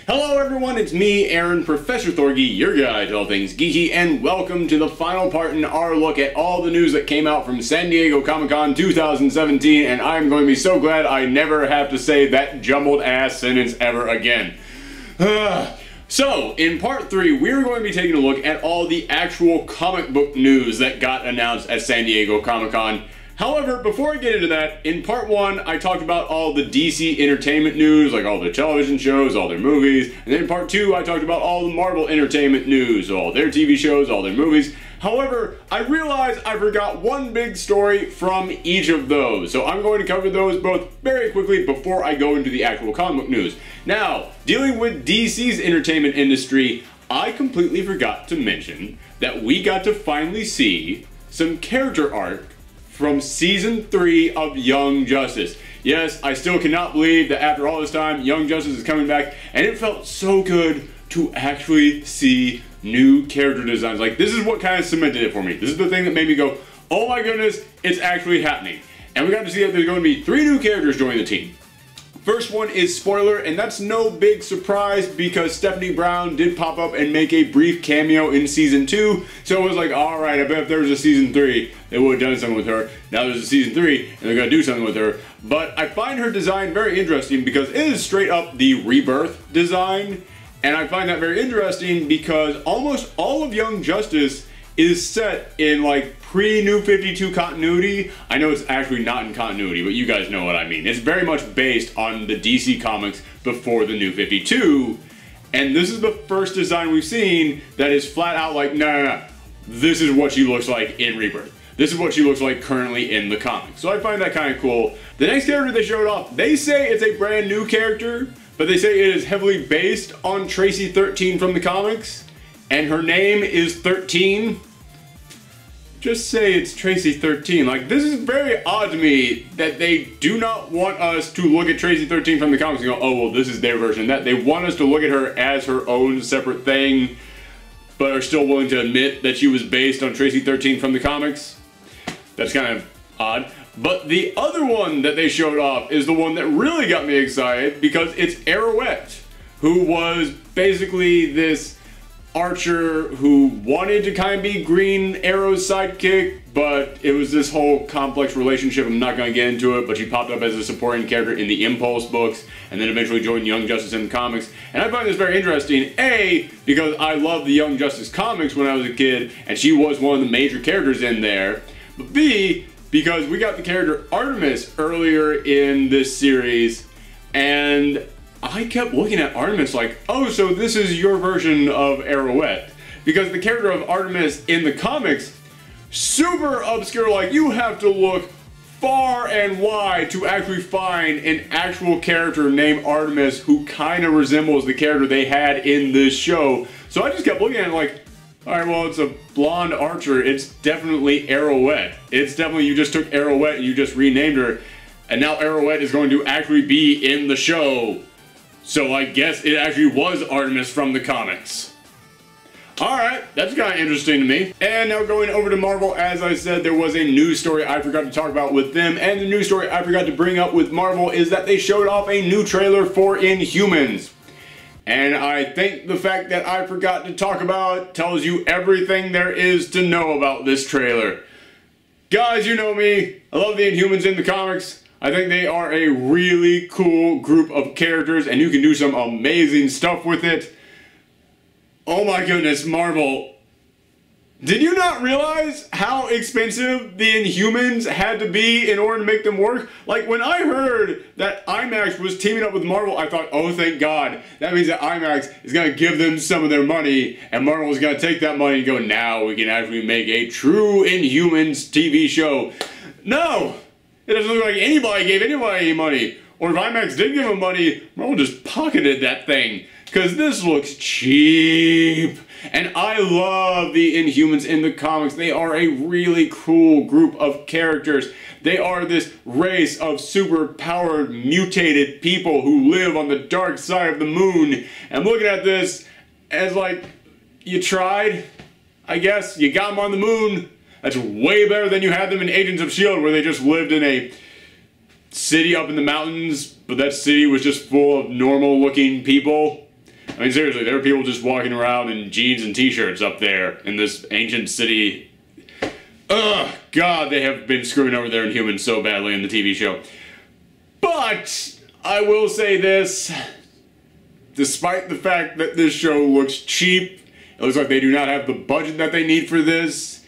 Hello everyone, it's me, Aaron, Professor Thorgy, your guide to all things geeky, and welcome to the final part in our look at all the news that came out from San Diego Comic-Con 2017, and I'm going to be so glad I never have to say that jumbled ass sentence ever again. So, in part 3, we're going to be taking a look at all the actual comic book news that got announced at San Diego Comic-Con. However, before I get into that, in part 1, I talked about all the DC entertainment news, like all their television shows, all their movies, and then in part 2, I talked about all the Marvel entertainment news, all their TV shows, all their movies. However, I realized I forgot one big story from each of those, so I'm going to cover those both very quickly before I go into the actual comic book news. Now, dealing with DC's entertainment industry, I completely forgot to mention that we got to finally see some character art from Season 3 of Young Justice. Yes, I still cannot believe that after all this time, Young Justice is coming back, and it felt so good to actually see new character designs. Like, this is what kind of cemented it for me. This is the thing that made me go, oh my goodness, it's actually happening. And we got to see that there's going to be 3 new characters joining the team. First one is spoiler, and that's no big surprise because Stephanie Brown did pop up and make a brief cameo in Season 2, so it was like, alright, I bet if there was a Season 3, they would have done something with her. Now there's a Season 3, and they're going to do something with her. But I find her design very interesting because it is straight up the Rebirth design, and I find that very interesting because almost all of Young Justice is set in like pre-New 52 continuity. I know it's actually not in continuity, but you guys know what I mean. It's very much based on the DC comics before the New 52, and this is the first design we've seen that is flat out like, no, this is what she looks like in Rebirth. This is what she looks like currently in the comics. So I find that kind of cool. The next character they showed off, they say it's a brand new character, but they say it is heavily based on Tracy 13 from the comics. And her name is 13. Just say it's Tracy 13. Like, this is very odd to me that they do not want us to look at Tracy 13 from the comics and go, oh, well, this is their version. That they want us to look at her as her own separate thing, but are still willing to admit that she was based on Tracy 13 from the comics. That's kind of odd. But the other one that they showed off is the one that really got me excited because it's Arrowette, who was basically this Archer who wanted to kind of be Green Arrow's sidekick, but it was this whole complex relationship. I'm not going to get into it, but she popped up as a supporting character in the Impulse books and then eventually joined Young Justice in the comics. And I find this very interesting, A, because I loved the Young Justice comics when I was a kid and she was one of the major characters in there, but B, because we got the character Artemis earlier in this series, and I kept looking at Artemis like, oh, so this is your version of Arrowette. Because the character of Artemis in the comics, super obscure, like you have to look far and wide to actually find an actual character named Artemis who kind of resembles the character they had in this show. So I just kept looking at it like, alright, well, it's a blonde Archer, it's definitely Arrowette. It's definitely, you just took Arrowette and you just renamed her, and now Arrowette is going to actually be in the show. So I guess it actually was Artemis from the comics. Alright, that's kind of interesting to me. And now going over to Marvel, as I said, there was a news story I forgot to talk about with them, and the news story I forgot to bring up with Marvel is that they showed off a new trailer for Inhumans. And I think the fact that I forgot to talk about it tells you everything there is to know about this trailer. Guys, you know me, I love the Inhumans in the comics. I think they are a really cool group of characters and you can do some amazing stuff with it. Oh my goodness, Marvel. Did you not realize how expensive the Inhumans had to be in order to make them work? Like, when I heard that IMAX was teaming up with Marvel, I thought, oh, thank God. That means that IMAX is going to give them some of their money, and Marvel is going to take that money and go, now we can actually make a true Inhumans TV show. No! It doesn't look like anybody gave anybody any money. Or if IMAX did give them money, Marvel just pocketed that thing. Because this looks cheap. And I love the Inhumans in the comics. They are a really cool group of characters. They are this race of super-powered, mutated people who live on the dark side of the moon. And I'm looking at this as like, you tried, I guess. You got them on the moon. That's way better than you had them in Agents of S.H.I.E.L.D. where they just lived in a city up in the mountains, but that city was just full of normal-looking people. I mean, seriously, there are people just walking around in jeans and t-shirts up there in this ancient city. Ugh, God, they have been screwing over their Inhumans so badly in the TV show. But I will say this, despite the fact that this show looks cheap, it looks like they do not have the budget that they need for this,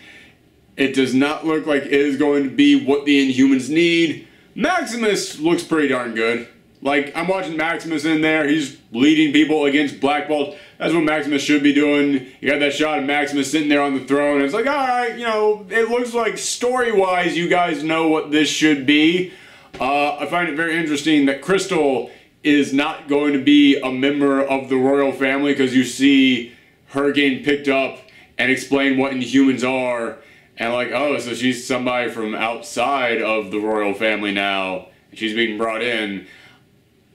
it does not look like it is going to be what the Inhumans need. Maximus looks pretty darn good. Like, I'm watching Maximus in there, he's leading people against Black Bolt. That's what Maximus should be doing. You got that shot of Maximus sitting there on the throne, and it's like, alright, you know, it looks like story-wise you guys know what this should be. I find it very interesting that Crystal is not going to be a member of the royal family, because you see her getting picked up and explain what Inhumans are, and like, oh, so she's somebody from outside of the royal family now, and she's being brought in.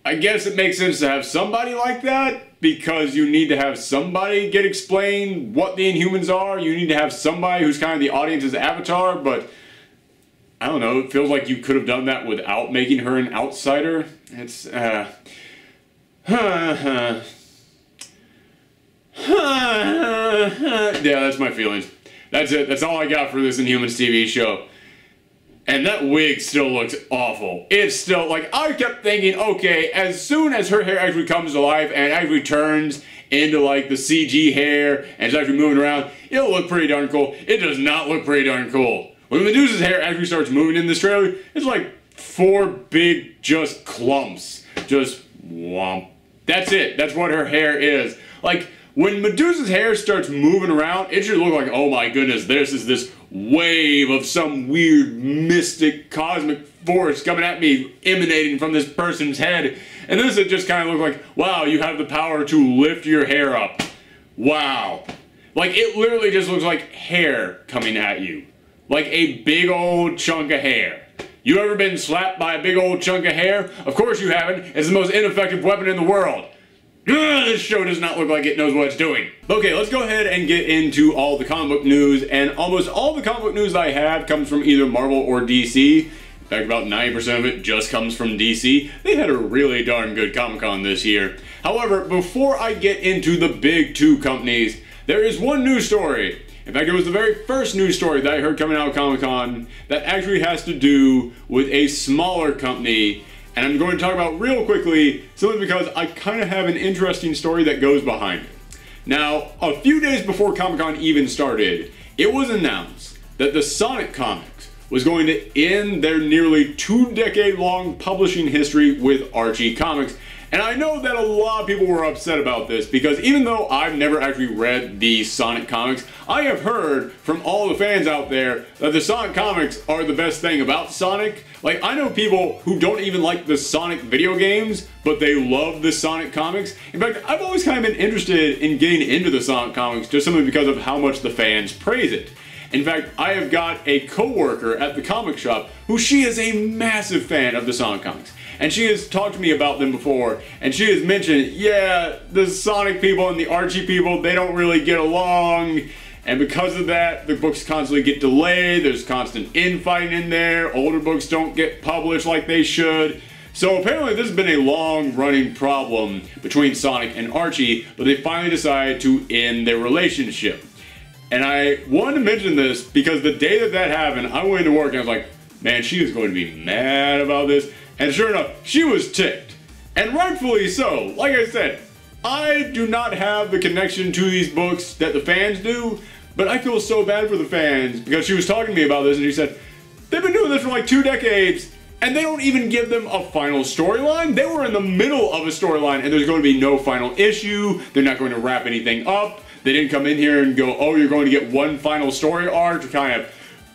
I guess it makes sense to have somebody like that, because you need to have somebody get explained what the Inhumans are. You need to have somebody who's kind of the audience's avatar, but I don't know, it feels like you could have done that without making her an outsider. It's, yeah, that's my feelings. That's it. That's all I got for this Inhumans TV show. And that wig still looks awful. It's still, like, I kept thinking, okay, as soon as her hair actually comes to life and actually turns into, like, the CG hair and it's actually moving around, it'll look pretty darn cool. It does not look pretty darn cool. When Medusa's hair actually starts moving in this trailer, it's like 4 big, just clumps. Just womp. That's it. That's what her hair is. Like, when Medusa's hair starts moving around, it should look like, oh my goodness, this is this wave of some weird, mystic, cosmic force coming at me, emanating from this person's head. And this, it just kind of looks like, wow, you have the power to lift your hair up. Wow. Like, it literally just looks like hair coming at you. Like a big old chunk of hair. You ever been slapped by a big old chunk of hair? Of course you haven't. It's the most ineffective weapon in the world. This show does not look like it knows what it's doing. Okay, let's go ahead and get into all the comic book news, and almost all the comic book news I have comes from either Marvel or DC. In fact, about 90% of it just comes from DC. They had a really darn good Comic-Con this year. However, before I get into the big 2 companies, there is one news story. In fact, it was the very first news story that I heard coming out of Comic-Con that actually has to do with a smaller company. And I'm going to talk about real quickly, simply because I kind of have an interesting story that goes behind it. Now, a few days before Comic-Con even started, it was announced that the Sonic comics was going to end their nearly 2-decade-long publishing history with Archie Comics. And I know that a lot of people were upset about this, because even though I've never actually read the Sonic comics, I have heard from all the fans out there that the Sonic comics are the best thing about Sonic. Like, I know people who don't even like the Sonic video games, but they love the Sonic comics. In fact, I've always kind of been interested in getting into the Sonic comics just simply because of how much the fans praise it. In fact, I have got a co-worker at the comic shop who she is a massive fan of the Sonic comics. And she has talked to me about them before, and she has mentioned, yeah, the Sonic people and the Archie people, they don't really get along, and because of that, the books constantly get delayed, there's constant infighting in there, older books don't get published like they should. So apparently this has been a long-running problem between Sonic and Archie, but they finally decided to end their relationship. And I wanted to mention this because the day that that happened, I went into work and I was like, man, she is going to be mad about this. And sure enough, she was ticked. And rightfully so. Like I said, I do not have the connection to these books that the fans do, but I feel so bad for the fans because she was talking to me about this and she said, they've been doing this for like 2 decades and they don't even give them a final storyline. They were in the middle of a storyline and there's going to be no final issue. They're not going to wrap anything up. They didn't come in here and go, oh, you're going to get one final story arc to kind of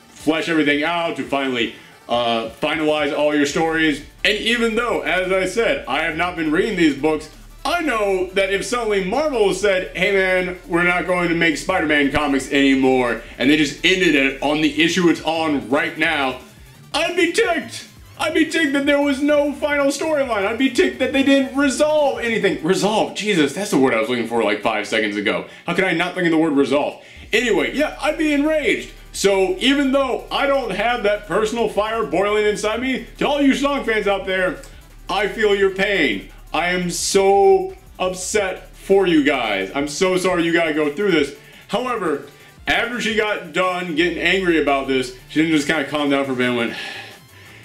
flesh everything out, to finally finalize all your stories. And even though, as I said, I have not been reading these books, I know that if suddenly Marvel said, hey man, we're not going to make Spider-Man comics anymore, and they just ended it on the issue it's on right now, I'd be ticked. I'd be ticked that there was no final storyline. I'd be ticked that they didn't resolve anything. Resolve, Jesus, that's the word I was looking for like 5 seconds ago. How could I not think of the word resolve? Anyway, yeah, I'd be enraged. So even though I don't have that personal fire boiling inside me, to all you Sonic fans out there, I feel your pain. I am so upset for you guys. I'm so sorry you gotta go through this. However, after she got done getting angry about this, she didn't just kind of calm down for a bit and went,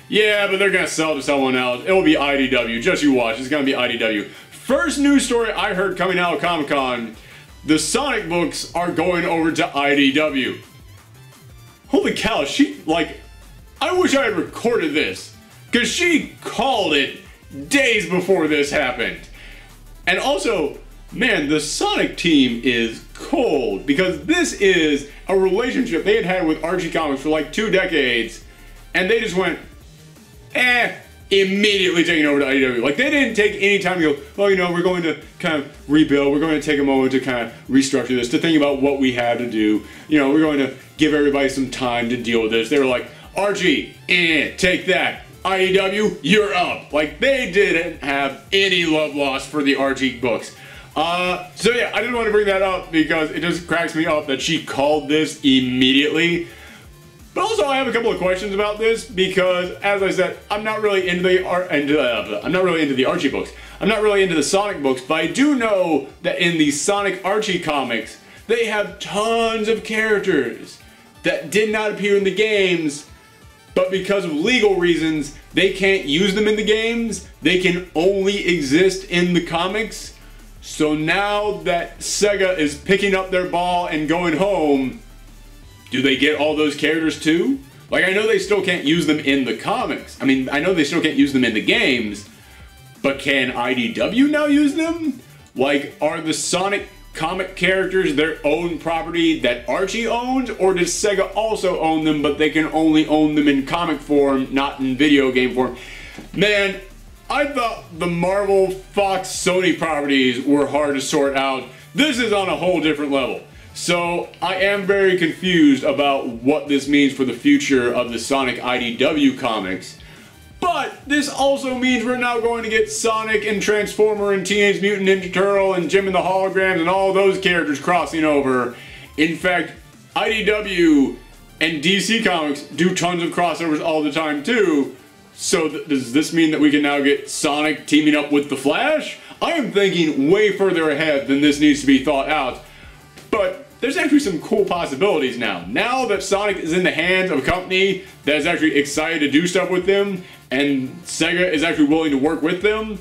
yeah, but they're gonna sell it to someone else. It'll be IDW. Just you watch. It's gonna be IDW. First news story I heard coming out of Comic-Con, the Sonic books are going over to IDW. Holy cow, I wish I had recorded this, because she called it days before this happened. And also, man, the Sonic team is cold, because this is a relationship they had had with Archie Comics for like 2 decades, and they just went, immediately taking over to IDW. Like, they didn't take any time to go, well, you know, we're going to kind of rebuild, we're going to take a moment to kind of restructure this, to think about what we have to do. You know, we're going to give everybody some time to deal with this. They were like, Archie, take that. IDW, you're up. Like, they didn't have any love lost for the Archie books. So yeah, I didn't want to bring that up because it just cracks me up that she called this immediately. But also, I have a couple of questions about this because, as I said, I'm not really into the Archie books. I'm not really into the Sonic books, but I do know that in the Sonic Archie comics, they have tons of characters that did not appear in the games, but because of legal reasons, they can't use them in the games. They can only exist in the comics. So now that Sega is picking up their ball and going home, do they get all those characters too? Like, I know they still can't use them in the comics. I mean, I know they still can't use them in the games, but can IDW now use them? Like, are the Sonic comic characters their own property that Archie owns, or does Sega also own them, but they can only own them in comic form, not in video game form? Man, I thought the Marvel, Fox, Sony properties were hard to sort out. This is on a whole different level. So I am very confused about what this means for the future of the Sonic IDW comics. But this also means we're now going to get Sonic and Transformer and Teenage Mutant Ninja Turtle and Jim and the Holograms and all those characters crossing over. In fact, IDW and DC Comics do tons of crossovers all the time too. So does this mean that we can now get Sonic teaming up with the Flash? I am thinking way further ahead than this needs to be thought out. But there's actually some cool possibilities now. Now that Sonic is in the hands of a company that is actually excited to do stuff with them, and Sega is actually willing to work with them,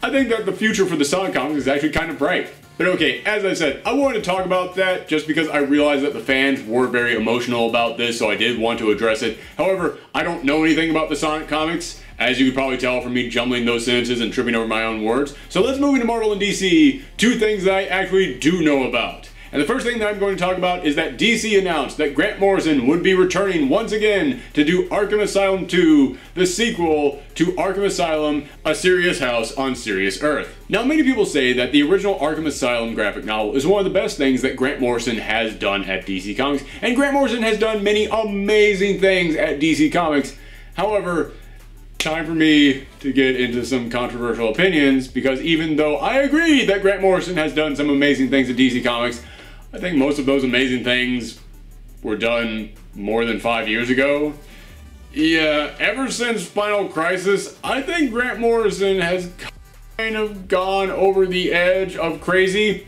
I think that the future for the Sonic comics is actually kind of bright. But okay, as I said, I wanted to talk about that just because I realized that the fans were very emotional about this, so I did want to address it. However, I don't know anything about the Sonic comics, as you could probably tell from me jumbling those sentences and tripping over my own words. So let's move into Marvel and DC, 2 things that I actually do know about. And the first thing that I'm going to talk about is that DC announced that Grant Morrison would be returning once again to do Arkham Asylum 2, the sequel to Arkham Asylum, A Serious House on Serious Earth. Now, many people say that the original Arkham Asylum graphic novel is one of the best things that Grant Morrison has done at DC Comics, and Grant Morrison has done many amazing things at DC Comics. However, time for me to get into some controversial opinions, because even though I agree that Grant Morrison has done some amazing things at DC Comics, I think most of those amazing things were done more than 5 years ago. Yeah, ever since Final Crisis, I think Grant Morrison has kind of gone over the edge of crazy.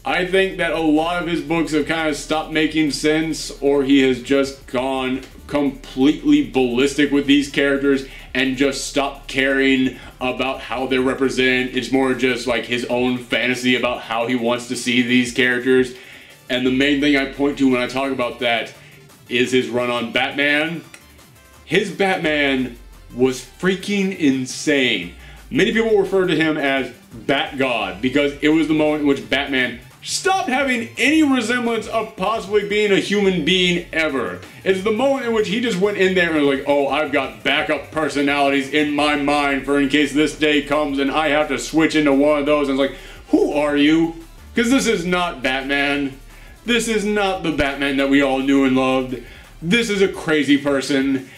I think that a lot of his books have kind of stopped making sense, or he has just gone completely ballistic with these characters and just stopped caring about how they're represented. It's more just like his own fantasy about how he wants to see these characters. And the main thing I point to when I talk about that is his run on Batman. His Batman was freaking insane. Many people refer to him as Bat God because it was the moment in which Batman stopped having any resemblance of possibly being a human being ever. It's the moment in which he just went in there and was like, oh, I've got backup personalities in my mind for in case this day comes and I have to switch into one of those. And it's like, who are you? Because this is not Batman. This is not the Batman that we all knew and loved. This is a crazy person.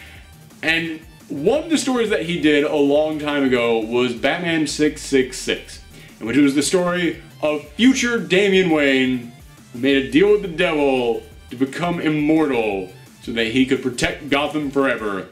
And one of the stories that he did a long time ago was Batman 666, in which it was the story of future Damian Wayne, who made a deal with the devil to become immortal so that he could protect Gotham forever.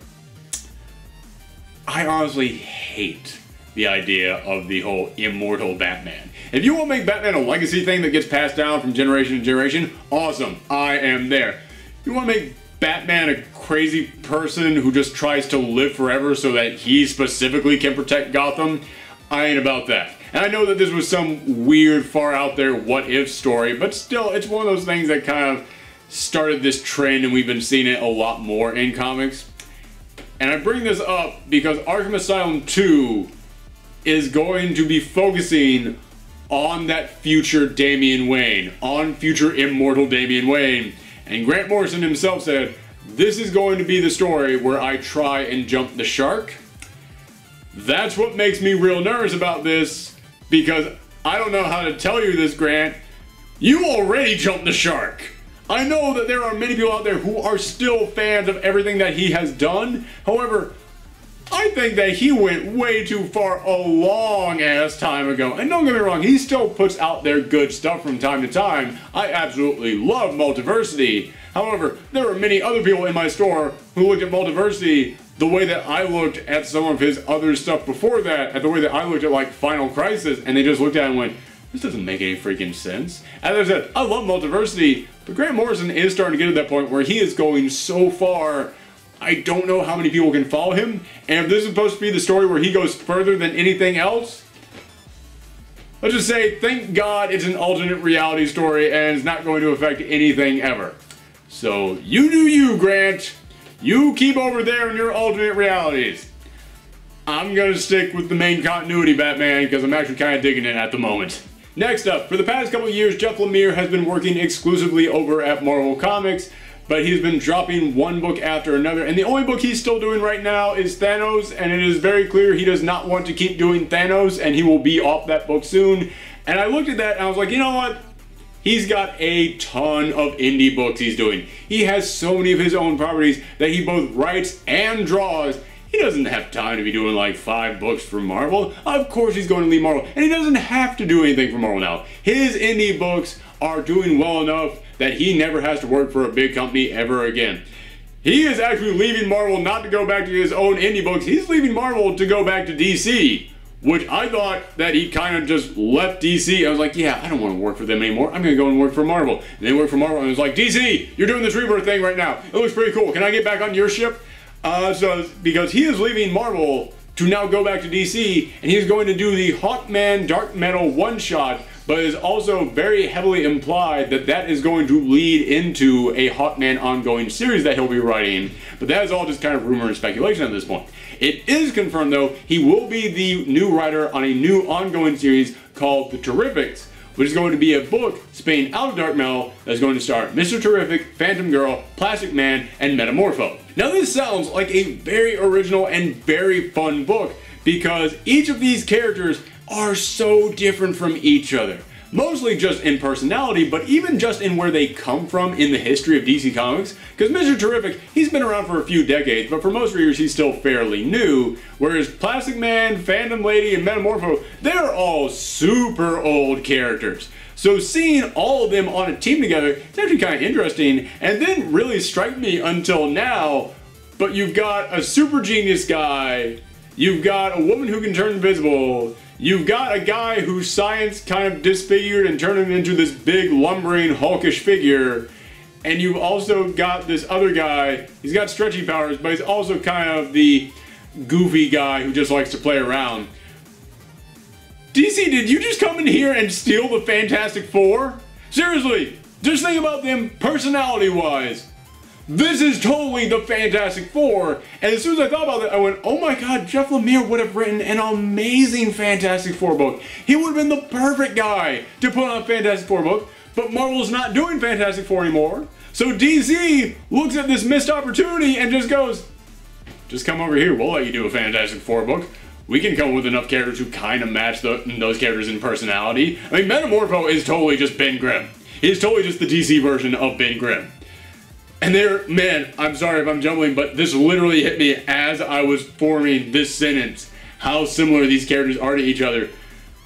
I honestly hate the idea of the whole immortal Batman. If you want to make Batman a legacy thing that gets passed down from generation to generation, awesome, I am there. You want to make Batman a crazy person who just tries to live forever so that he specifically can protect Gotham, I ain't about that. And I know that this was some weird, far out there what-if story, but still, it's one of those things that kind of started this trend, and we've been seeing it a lot more in comics. And I bring this up because Arkham Asylum 2 is going to be focusing on that future Damian Wayne, on future immortal Damian Wayne. And Grant Morrison himself said, this is going to be the story where I try and jump the shark. That's what makes me real nervous about this, because I don't know how to tell you this, Grant. You already jumped the shark. I know that there are many people out there who are still fans of everything that he has done. However, I think that he went way too far a long ass time ago. And don't get me wrong, he still puts out their good stuff from time to time. I absolutely love Multiversity. However, there are many other people in my store who looked at Multiversity the way that I looked at some of his other stuff before that, at the way that I looked at like Final Crisis, and they just looked at it and went, this doesn't make any freaking sense. As I said, I love Multiversity, but Grant Morrison is starting to get to that point where he is going so far, I don't know how many people can follow him, and if this is supposed to be the story where he goes further than anything else, let's just say, thank God it's an alternate reality story and it's not going to affect anything ever. So, you do you, Grant. You keep over there in your alternate realities. I'm gonna stick with the main continuity Batman because I'm actually kind of digging it at the moment. Next up, for the past couple of years, Jeff Lemire has been working exclusively over at Marvel Comics, but he's been dropping one book after another, and the only book he's still doing right now is Thanos, and it is very clear he does not want to keep doing Thanos, and he will be off that book soon. And I looked at that and I was like, you know what? He's got a ton of indie books he's doing. He has so many of his own properties that he both writes and draws. He doesn't have time to be doing like 5 books for Marvel. Of course he's going to leave Marvel, and he doesn't have to do anything for Marvel now. His indie books are doing well enough that he never has to work for a big company ever again. He is actually leaving Marvel not to go back to his own indie books. He's leaving Marvel to go back to DC, which I thought that he kind of just left DC. I was like, yeah, I don't want to work for them anymore. I'm going to go and work for Marvel. And they work for Marvel, and I was like, DC, you're doing this Rebirth thing right now. It looks pretty cool. Can I get back on your ship? Because he is leaving Marvel to now go back to DC, and he's going to do the Hawkman Dark Metal one-shot, but it is also very heavily implied that that is going to lead into a Hawkman ongoing series that he'll be writing, but that is all just kind of rumor and speculation at this point. It is confirmed, though, he will be the new writer on a new ongoing series called The Terrifics, which is going to be a book spinning out of Dark Metal that's going to star Mr. Terrific, Phantom Girl, Plastic Man, and Metamorpho. Now this sounds like a very original and very fun book because each of these characters are so different from each other. Mostly just in personality, but even just in where they come from in the history of DC Comics. Because Mr. Terrific, he's been around for a few decades, but for most readers he's still fairly new. Whereas Plastic Man, Phantom Lady, and Metamorpho, they're all super old characters. So seeing all of them on a team together, it's actually kind of interesting, and didn't really strike me until now. But you've got a super genius guy, you've got a woman who can turn invisible, you've got a guy whose science kind of disfigured and turned him into this big, lumbering, hulkish figure. And you've also got this other guy, he's got stretchy powers, but he's also kind of the goofy guy who just likes to play around. DC, did you just come in here and steal the Fantastic Four? Seriously, just think about them personality-wise. This is totally the Fantastic Four, and as soon as I thought about it, I went, oh my god, Jeff Lemire would have written an amazing Fantastic Four book. He would have been the perfect guy to put on a Fantastic Four book, but Marvel's not doing Fantastic Four anymore. So DC looks at this missed opportunity and just goes, just come over here, we'll let you do a Fantastic Four book. We can come up with enough characters who kind of match those characters in personality. I mean, Metamorpho is totally just Ben Grimm. He's totally just the DC version of Ben Grimm. And there, man, I'm sorry if I'm jumbling, but this literally hit me as I was forming this sentence. How similar these characters are to each other.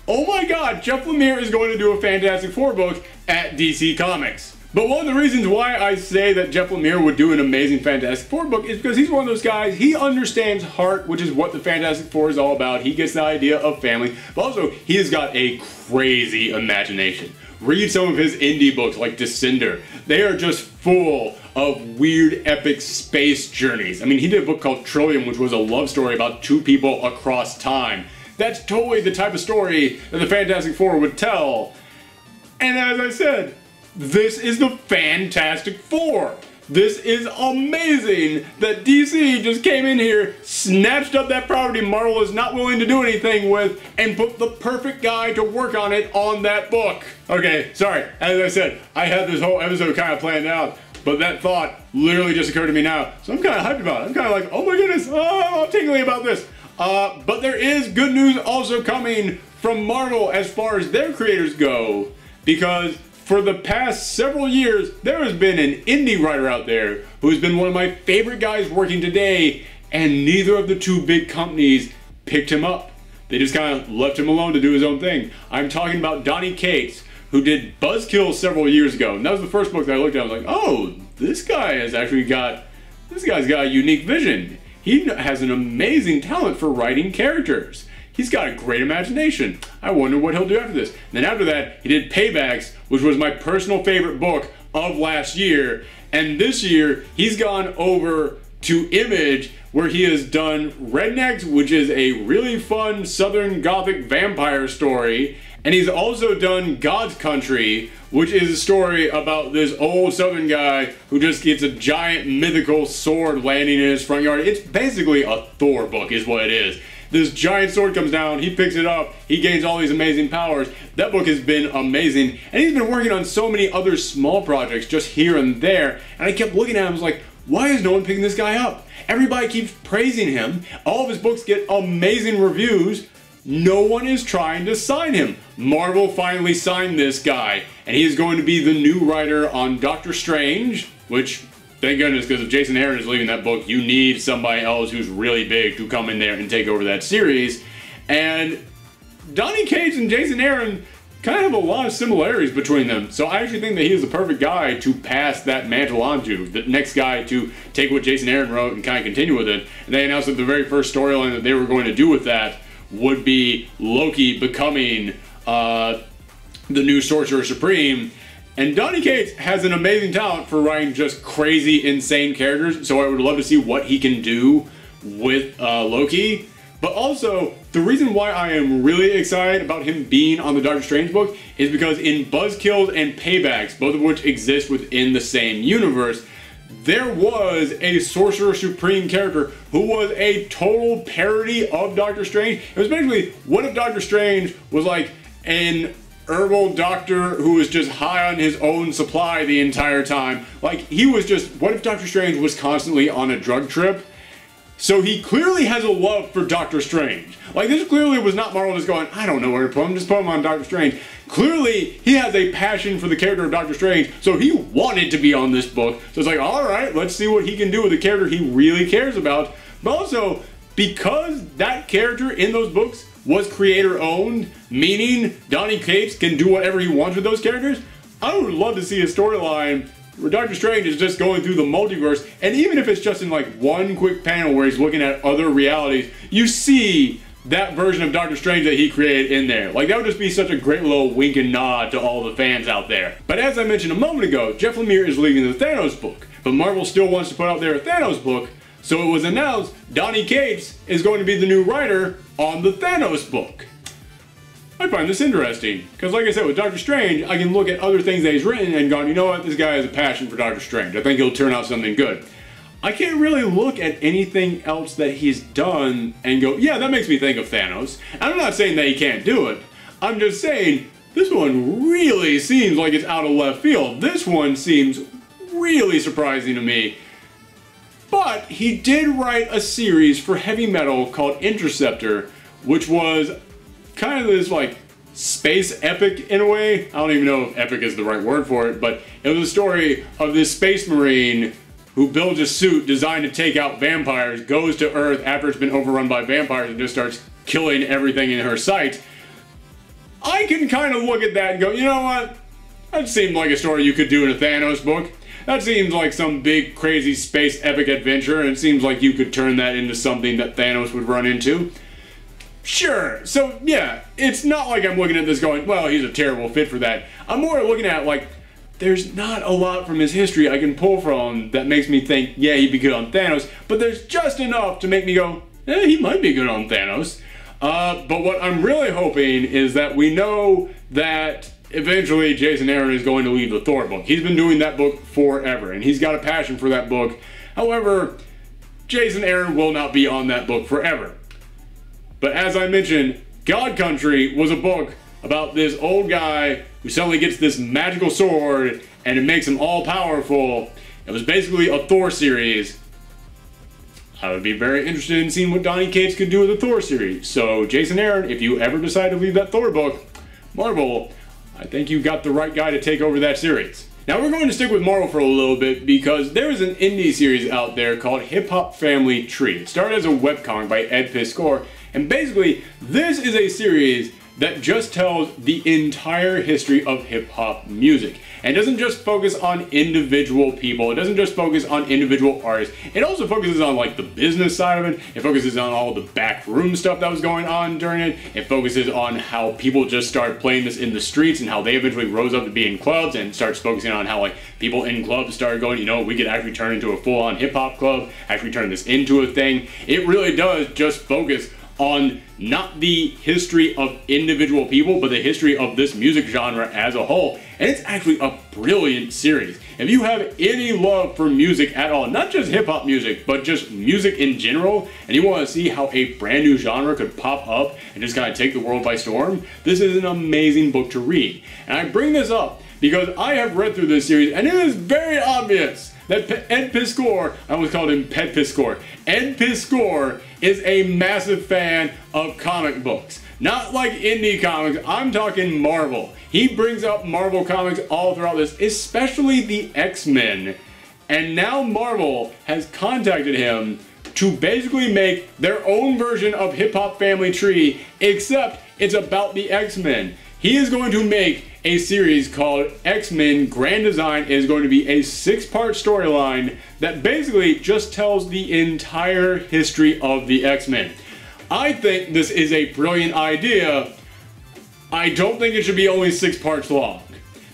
Oh my god, Jeff Lemire is going to do a Fantastic Four book at DC Comics. But one of the reasons why I say that Jeff Lemire would do an amazing Fantastic Four book is because he's one of those guys, he understands heart, which is what the Fantastic Four is all about. He gets the idea of family, but also he has got a crazy imagination. Read some of his indie books like Descender. They are just full of weird, epic space journeys. I mean, he did a book called Trillium, which was a love story about two people across time. That's totally the type of story that the Fantastic Four would tell. And as I said, this is the Fantastic Four. This is amazing that DC just came in here, snatched up that property Marvel is not willing to do anything with, and put the perfect guy to work on it on that book. Okay, sorry, as I said, I had this whole episode kind of planned out, but that thought literally just occurred to me now, so I'm kind of hyped about it. I'm kind of like, oh my goodness, oh, I'm tingling about this. But there is good news also coming from Marvel as far as their creators go, because for the past several years, there has been an indie writer out there who has been one of my favorite guys working today, and neither of the two big companies picked him up. They just kind of left him alone to do his own thing. I'm talking about Donnie Cates, who did Buzzkill several years ago, and that was the first book that I looked at. I was like, oh, this guy has actually got, this guy's got a unique vision. He has an amazing talent for writing characters. He's got a great imagination. I wonder what he'll do after this. And then after that, he did Paybacks, which was my personal favorite book of last year. And this year, he's gone over to Image, where he has done Rednecks, which is a really fun Southern Gothic vampire story. And he's also done God's Country, which is a story about this old Southern guy who just gets a giant mythical sword landing in his front yard. It's basically a Thor book is what it is. This giant sword comes down, he picks it up, he gains all these amazing powers. That book has been amazing, and he's been working on so many other small projects just here and there, and I kept looking at him, I was like, why is no one picking this guy up? Everybody keeps praising him, all of his books get amazing reviews, no one is trying to sign him. Marvel finally signed this guy, and he is going to be the new writer on Doctor Strange, which, thank goodness, because if Jason Aaron is leaving that book, you need somebody else who's really big to come in there and take over that series. And Donnie Cates and Jason Aaron kind of have a lot of similarities between them. So I actually think that he is the perfect guy to pass that mantle on to. The next guy to take what Jason Aaron wrote and kind of continue with it. And they announced that the very first storyline that they were going to do with that would be Loki becoming the new Sorcerer Supreme. And Donnie Cates has an amazing talent for writing just crazy, insane characters, so I would love to see what he can do with Loki. But also, the reason why I am really excited about him being on the Doctor Strange book is because in Buzzkills and Paybacks, both of which exist within the same universe, there was a Sorcerer Supreme character who was a total parody of Doctor Strange. It was basically, what if Doctor Strange was like an herbal doctor who was just high on his own supply the entire time? Like, he was just, what if Doctor Strange was constantly on a drug trip? So he clearly has a love for Doctor Strange. Like, this clearly was not Marvel just going, I don't know where to put him, just put him on Doctor Strange. Clearly, he has a passion for the character of Doctor Strange, so he wanted to be on this book. So it's like, alright, let's see what he can do with a character he really cares about. But also, because that character in those books was creator-owned, meaning Donnie Cates can do whatever he wants with those characters, I would love to see a storyline where Doctor Strange is just going through the multiverse, and even if it's just in like one quick panel where he's looking at other realities, you see that version of Doctor Strange that he created in there. Like, that would just be such a great little wink and nod to all the fans out there. But as I mentioned a moment ago, Jeff Lemire is leaving the Thanos book, but Marvel still wants to put out their Thanos book, so it was announced Donnie Cates is going to be the new writer on the Thanos book. I find this interesting, because like I said, with Doctor Strange, I can look at other things that he's written and gone, you know what, this guy has a passion for Doctor Strange. I think he'll turn out something good. I can't really look at anything else that he's done and go, yeah, that makes me think of Thanos. And I'm not saying that he can't do it. I'm just saying, this one really seems like it's out of left field. This one seems really surprising to me. But he did write a series for heavy metal called Interceptor, which was kind of this like space epic in a way. I don't even know if epic is the right word for it, but it was a story of this space marine who builds a suit designed to take out vampires, goes to Earth after it's been overrun by vampires and just starts killing everything in her sight. I can kind of look at that and go, you know what? That seemed like a story you could do in a Thanos book. That seems like some big, crazy space epic adventure, and it seems like you could turn that into something that Thanos would run into. Sure, so yeah, it's not like I'm looking at this going, well, he's a terrible fit for that. I'm more looking at, like, there's not a lot from his history I can pull from that makes me think, yeah, he'd be good on Thanos, but there's just enough to make me go, he might be good on Thanos. But what I'm really hoping is that we know that eventually Jason Aaron is going to leave the Thor book. He's been doing that book forever, and he's got a passion for that book. However, Jason Aaron will not be on that book forever. But as I mentioned, God Country was a book about this old guy who suddenly gets this magical sword, and it makes him all-powerful. It was basically a Thor series. I would be very interested in seeing what Donnie Cates could do with the Thor series. So, Jason Aaron, if you ever decide to leave that Thor book, Marvel, I think you got the right guy to take over that series. Now, we're going to stick with Marvel for a little bit because there is an indie series out there called Hip Hop Family Tree. It started as a webcomic by Ed Piskor, and basically, this is a series that just tells the entire history of hip-hop music. And it doesn't just focus on individual people, it doesn't just focus on individual artists, it also focuses on like the business side of it, it focuses on all the backroom stuff that was going on during it focuses on how people just started playing this in the streets and how they eventually rose up to be in clubs, and starts focusing on how like people in clubs started going, you know, we could actually turn into a full-on hip-hop club, actually turn this into a thing. It really does just focus on not the history of individual people, but the history of this music genre as a whole. And it's actually a brilliant series. If you have any love for music at all, not just hip-hop music, but just music in general, and you want to see how a brand new genre could pop up and just kind of take the world by storm, this is an amazing book to read. And I bring this up because I have read through this series, and it is very obvious that Ed Piskor, I almost called him Pet Piskor. Ed Piskor is a massive fan of comic books. Not like indie comics, I'm talking Marvel. He brings up Marvel comics all throughout this, especially the X-Men. And now Marvel has contacted him to basically make their own version of Hip Hop Family Tree, except it's about the X-Men. He is going to make a series called X-Men Grand Design. Is going to be a 6-part storyline that basically just tells the entire history of the X-Men. I think this is a brilliant idea. I don't think it should be only 6 parts long,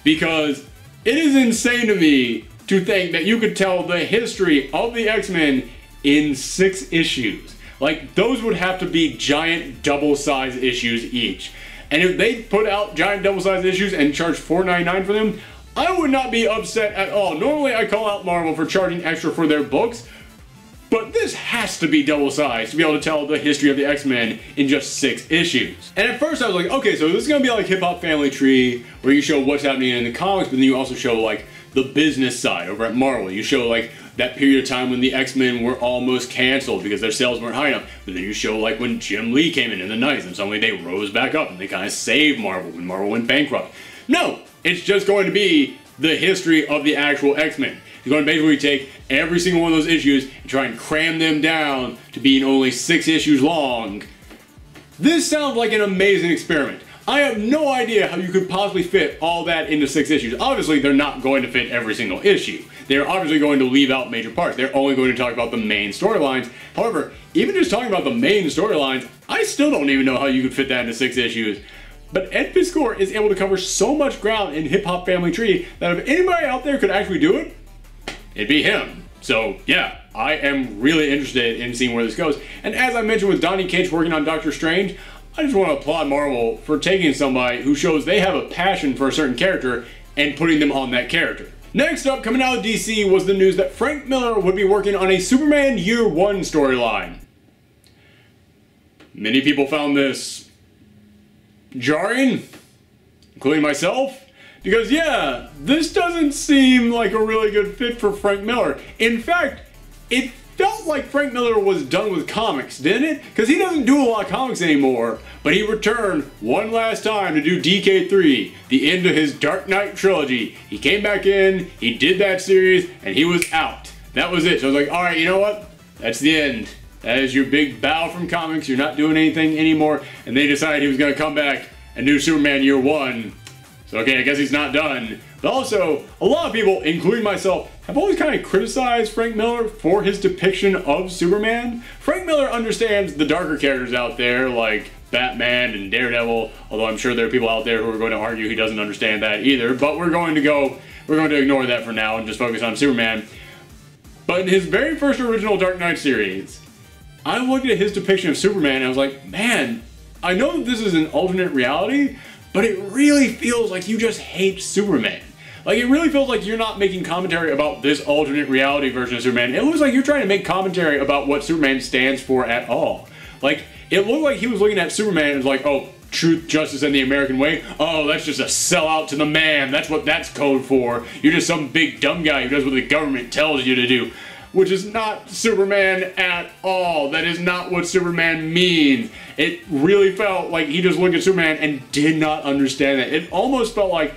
because it is insane to me to think that you could tell the history of the X-Men in 6 issues. Like, those would have to be giant double-sized issues each. And if they put out giant double-sized issues and charge $4.99 for them, I would not be upset at all. Normally I call out Marvel for charging extra for their books, but this has to be double-sized to be able to tell the history of the X-Men in just 6 issues. And at first I was like, okay, so this is going to be like Hip Hop Family Tree, where you show what's happening in the comics, but then you also show like the business side over at Marvel. You show like that period of time when the X-Men were almost canceled because their sales weren't high enough. But then you show like when Jim Lee came in the 90s and suddenly they rose back up and they kind of saved Marvel when Marvel went bankrupt. No, it's just going to be the history of the actual X-Men. He's going to basically take every single one of those issues and try and cram them down to being only 6 issues long. This sounds like an amazing experiment. I have no idea how you could possibly fit all that into 6 issues. Obviously, they're not going to fit every single issue. They're obviously going to leave out major parts. They're only going to talk about the main storylines. However, even just talking about the main storylines, I still don't even know how you could fit that into 6 issues. But Ed Piskor is able to cover so much ground in Hip Hop Family Tree that if anybody out there could actually do it, it'd be him. So yeah, I am really interested in seeing where this goes. And as I mentioned with Donnie Cates working on Doctor Strange, I just want to applaud Marvel for taking somebody who shows they have a passion for a certain character and putting them on that character. Next up, coming out of DC, was the news that Frank Miller would be working on a Superman Year One storyline. Many people found this jarring, including myself, because yeah, this doesn't seem like a really good fit for Frank Miller. In fact, it felt like Frank Miller was done with comics, didn't it? Because he doesn't do a lot of comics anymore, but he returned one last time to do DK3, the end of his Dark Knight trilogy. He came back in, he did that series, and he was out. That was it. So I was like, alright, you know what? That's the end. That is your big bow from comics. You're not doing anything anymore. And they decided he was going to come back and do Superman Year One. So okay, I guess he's not done. But also, a lot of people, including myself, have always kind of criticized Frank Miller for his depiction of Superman. Frank Miller understands the darker characters out there, like Batman and Daredevil, although I'm sure there are people out there who are going to argue he doesn't understand that either. But we're going to ignore that for now and just focus on Superman. But in his very first original Dark Knight series, I looked at his depiction of Superman and I was like, man, I know that this is an alternate reality, but it really feels like you just hate Superman. Like, it really feels like you're not making commentary about this alternate reality version of Superman. It looks like you're trying to make commentary about what Superman stands for at all. Like, it looked like he was looking at Superman and was like, oh, truth, justice, and the American way? Oh, that's just a sellout to the man. That's what that's code for. You're just some big dumb guy who does what the government tells you to do. Which is not Superman at all. That is not what Superman means. It really felt like he just looked at Superman and did not understand it. It almost felt like,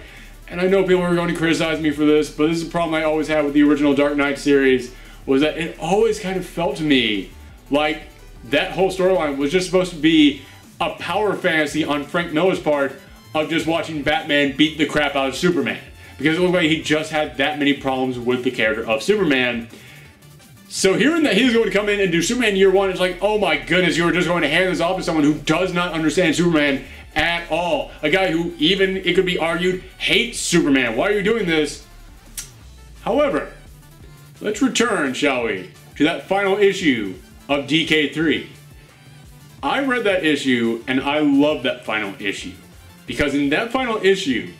and I know people are going to criticize me for this, but this is a problem I always had with the original Dark Knight series, was that it always kind of felt to me like that whole storyline was just supposed to be a power fantasy on Frank Miller's part of just watching Batman beat the crap out of Superman. Because it looked like he just had that many problems with the character of Superman. So hearing that he's going to come in and do Superman Year One, it's like, oh my goodness, you're just going to hand this off to someone who does not understand Superman at all. A guy who, even, it could be argued, hates Superman. Why are you doing this? However, let's return, shall we, to that final issue of DK3. I read that issue, and I love that final issue. Because in that final issue,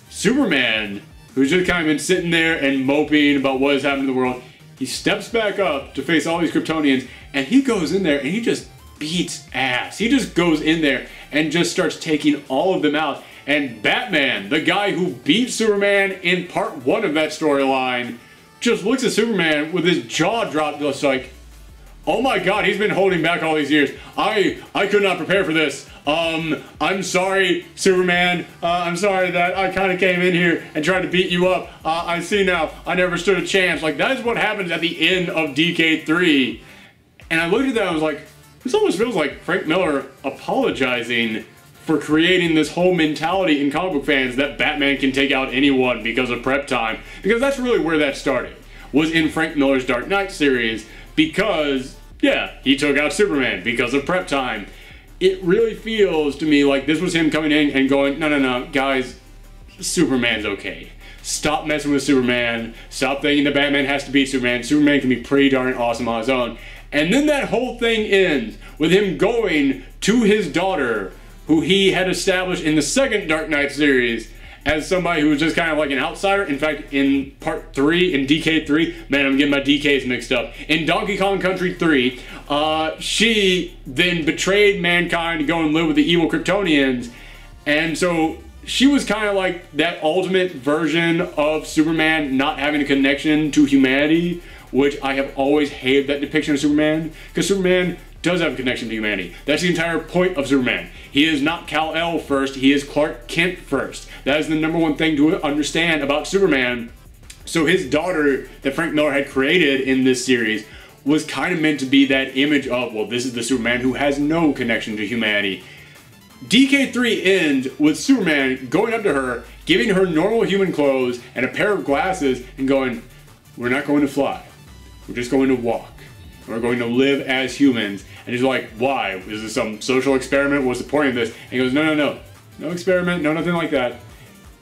Superman, who's just kind of been sitting there and moping about what has happened in the world, he steps back up to face all these Kryptonians, and he goes in there and he just beats ass. He just goes in there and just starts taking all of them out. And Batman, the guy who beat Superman in part 1 of that storyline, just looks at Superman with his jaw dropped, just like, oh my god, he's been holding back all these years. I could not prepare for this. I'm sorry, Superman. I'm sorry that I kind of came in here and tried to beat you up. I see now, I never stood a chance. Like, that is what happens at the end of DK3. And I looked at that and I was like, this almost feels like Frank Miller apologizing for creating this whole mentality in comic book fans that Batman can take out anyone because of prep time. Because that's really where that started, was in Frank Miller's Dark Knight series. Because, yeah, he took out Superman because of prep time. It really feels to me like this was him coming in and going, no, no, no, guys, Superman's okay. Stop messing with Superman. Stop thinking that Batman has to beat Superman. Superman can be pretty darn awesome on his own. And then that whole thing ends with him going to his daughter, who he had established in the second Dark Knight series as somebody who was just kind of like an outsider. In fact, in part 3, in DK3, man, I'm getting my DKs mixed up. In Donkey Kong Country 3, she then betrayed mankind to go and live with the evil Kryptonians. And so she was kind of like that ultimate version of Superman not having a connection to humanity, which I have always hated that depiction of Superman, because Superman does have a connection to humanity. That's the entire point of Superman. He is not Kal-El first, he is Clark Kent first. That is the #1 thing to understand about Superman. So his daughter that Frank Miller had created in this series was kind of meant to be that image of, well, this is the Superman who has no connection to humanity. DK3 ends with Superman going up to her, giving her normal human clothes and a pair of glasses and going, we're not going to fly, we're just going to walk. We're going to live as humans. And he's like, why? Is this some social experiment? What's the point of this? And he goes, no, no, no. No experiment, no nothing like that.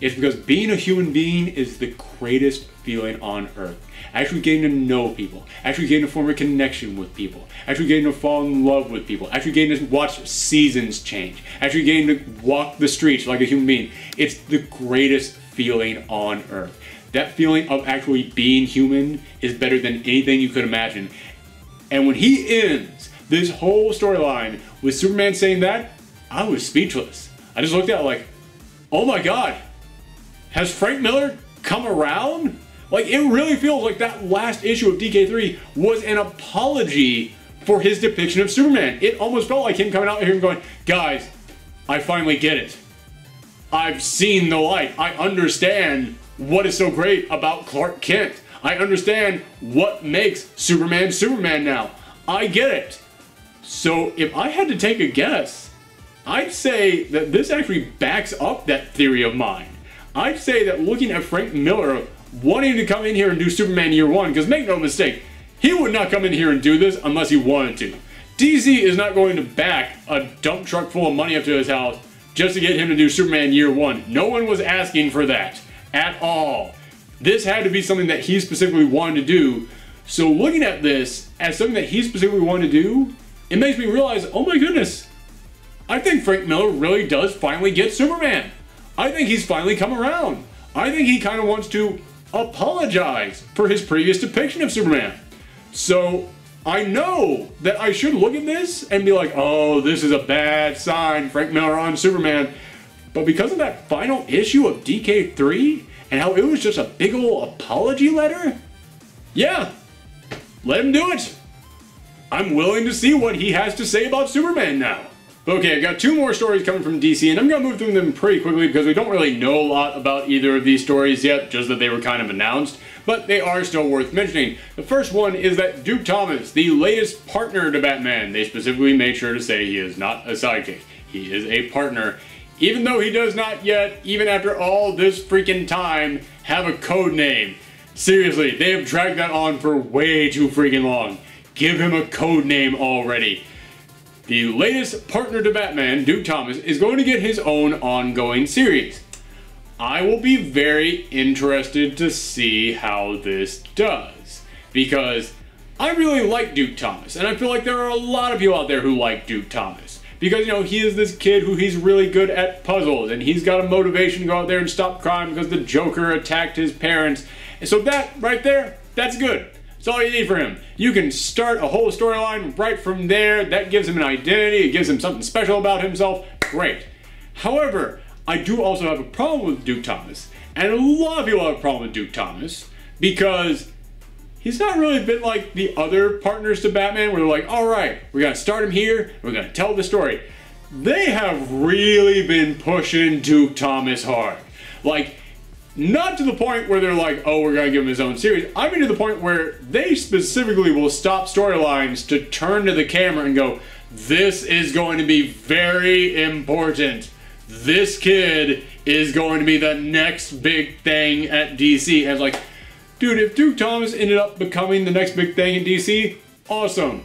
It's because being a human being is the greatest feeling on earth. Actually getting to know people. Actually getting to form a connection with people. Actually getting to fall in love with people. Actually getting to watch seasons change. Actually getting to walk the streets like a human being. It's the greatest feeling on earth. That feeling of actually being human is better than anything you could imagine. And when he ends this whole storyline with Superman saying that, I was speechless. I just looked at it like, oh my god, has Frank Miller come around? Like, it really feels like that last issue of DK3 was an apology for his depiction of Superman. It almost felt like him coming out here and going, guys, I finally get it. I've seen the light. I understand what is so great about Clark Kent. I understand what makes Superman Superman now. I get it. So if I had to take a guess, I'd say that this actually backs up that theory of mine. I'd say that looking at Frank Miller wanting to come in here and do Superman Year One, because make no mistake, he would not come in here and do this unless he wanted to. DC is not going to back a dump truck full of money up to his house just to get him to do Superman Year One. No one was asking for that at all. This had to be something that he specifically wanted to do. So looking at this as something that he specifically wanted to do, it makes me realize, oh my goodness, I think Frank Miller really does finally get Superman. I think he's finally come around. I think he kind of wants to apologize for his previous depiction of Superman. So I know that I should look at this and be like, oh, this is a bad sign, Frank Miller on Superman. But because of that final issue of DK3 and how it was just a big ol' apology letter, yeah, let him do it. I'm willing to see what he has to say about Superman now. Okay, I've got two more stories coming from DC, and I'm going to move through them pretty quickly because we don't really know a lot about either of these stories yet, just that they were kind of announced, but they are still worth mentioning. The first one is that Duke Thomas, the latest partner to Batman, they specifically made sure to say he is not a sidekick. He is a partner, even though he does not yet, even after all this freaking time, have a code name. Seriously, they have dragged that on for way too freaking long. Give him a code name already. The latest partner to Batman, Duke Thomas, is going to get his own ongoing series. I will be very interested to see how this does, because I really like Duke Thomas, and I feel like there are a lot of people out there who like Duke Thomas. Because, you know, he is this kid who he's really good at puzzles, and he's got a motivation to go out there and stop crime because the Joker attacked his parents. And so that, right there, that's good. That's all you need for him. You can start a whole storyline right from there. That gives him an identity. It gives him something special about himself. Great. However, I do also have a problem with Duke Thomas. And a lot of people have a problem with Duke Thomas because he's not really been like the other partners to Batman where they're like, all right, we're going to start him here. We're going to tell the story. They have really been pushing Duke Thomas hard. Like, not to the point where they're like, oh, we're going to give him his own series. I mean to the point where they specifically will stop storylines to turn to the camera and go, this is going to be very important. This kid is going to be the next big thing at DC. And it's like, dude, if Duke Thomas ended up becoming the next big thing in DC, awesome.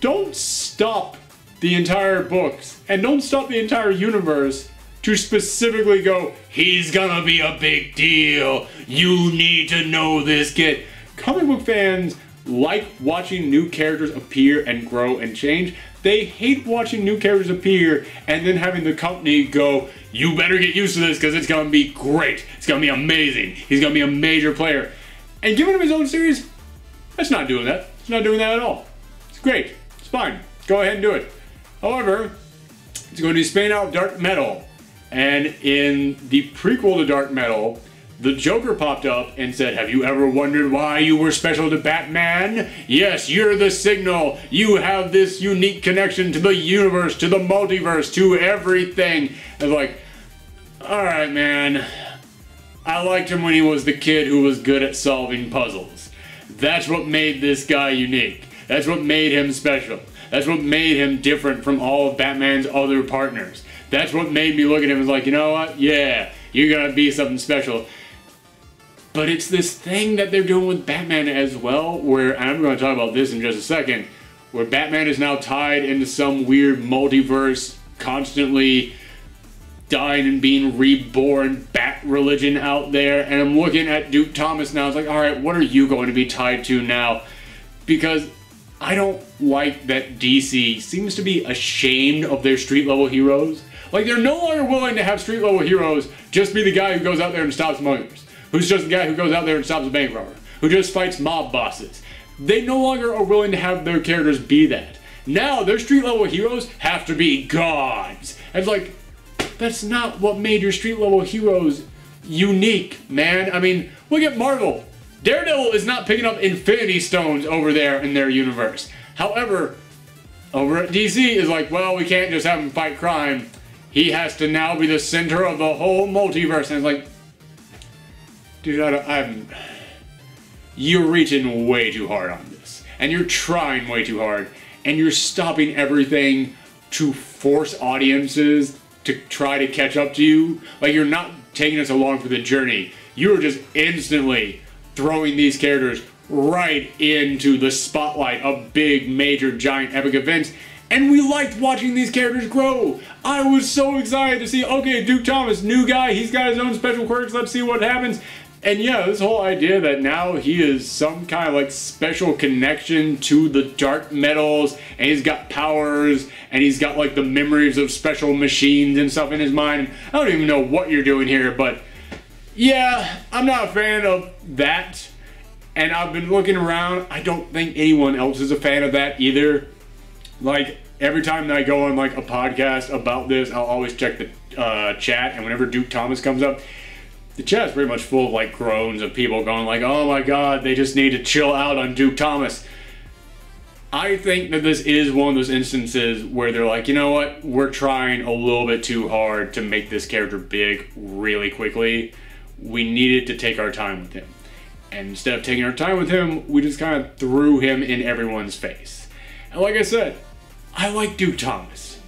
Don't stop the entire books and don't stop the entire universe to specifically go, he's gonna be a big deal. You need to know this kid. Comic book fans like watching new characters appear and grow and change. They hate watching new characters appear and then having the company go, you better get used to this because it's gonna be great. It's gonna be amazing. He's gonna be a major player. And giving him his own series, that's not doing that. It's not doing that at all. It's great. It's fine. Go ahead and do it. However, it's going to be spinning out Dark Metal. And in the prequel to Dark Metal, the Joker popped up and said, have you ever wondered why you were special to Batman? Yes, you're the signal. You have this unique connection to the universe, to the multiverse, to everything. And like, alright man, I liked him when he was the kid who was good at solving puzzles. That's what made this guy unique. That's what made him special. That's what made him different from all of Batman's other partners. That's what made me look at him and was like, you know what? Yeah, you're gonna be something special. But it's this thing that they're doing with Batman as well, where, and I'm going to talk about this in just a second, where Batman is now tied into some weird multiverse, constantly dying and being reborn bat religion out there. And I'm looking at Duke Thomas now, it's like, alright, what are you going to be tied to now? Because I don't like that DC seems to be ashamed of their street level heroes. Like, they're no longer willing to have street level heroes just be the guy who goes out there and stops muggers. Who's just the guy who goes out there and stops a bank robber. Who just fights mob bosses. They no longer are willing to have their characters be that. Now, their street level heroes have to be gods. And it's like, that's not what made your street level heroes unique, man. I mean, look at Marvel. Daredevil is not picking up Infinity Stones over there in their universe. However, over at DC is like, well, we can't just have him fight crime. He has to now be the center of the whole multiverse. And it's like, dude, you're reaching way too hard on this. And you're trying way too hard. And you're stopping everything to force audiences to try to catch up to you. Like, you're not taking us along for the journey. You were just instantly throwing these characters right into the spotlight of big, major, giant, epic events. And we liked watching these characters grow. I was so excited to see, okay, Duke Thomas, new guy, he's got his own special quirks, let's see what happens. And yeah, this whole idea that now he is some kind of like special connection to the dark metals, and he's got powers, and he's got like the memories of special machines and stuff in his mind. I don't even know what you're doing here, but yeah, I'm not a fan of that. And I've been looking around, I don't think anyone else is a fan of that either. Like, every time that I go on like a podcast about this, I'll always check the chat, and whenever Duke Thomas comes up, the chat's pretty much full of like groans of people going like, oh my god, they just need to chill out on Duke Thomas. I think that this is one of those instances where they're like, you know what, we're trying a little bit too hard to make this character big really quickly. We needed to take our time with him. And instead of taking our time with him, we just kind of threw him in everyone's face. And like I said, I like Duke Thomas.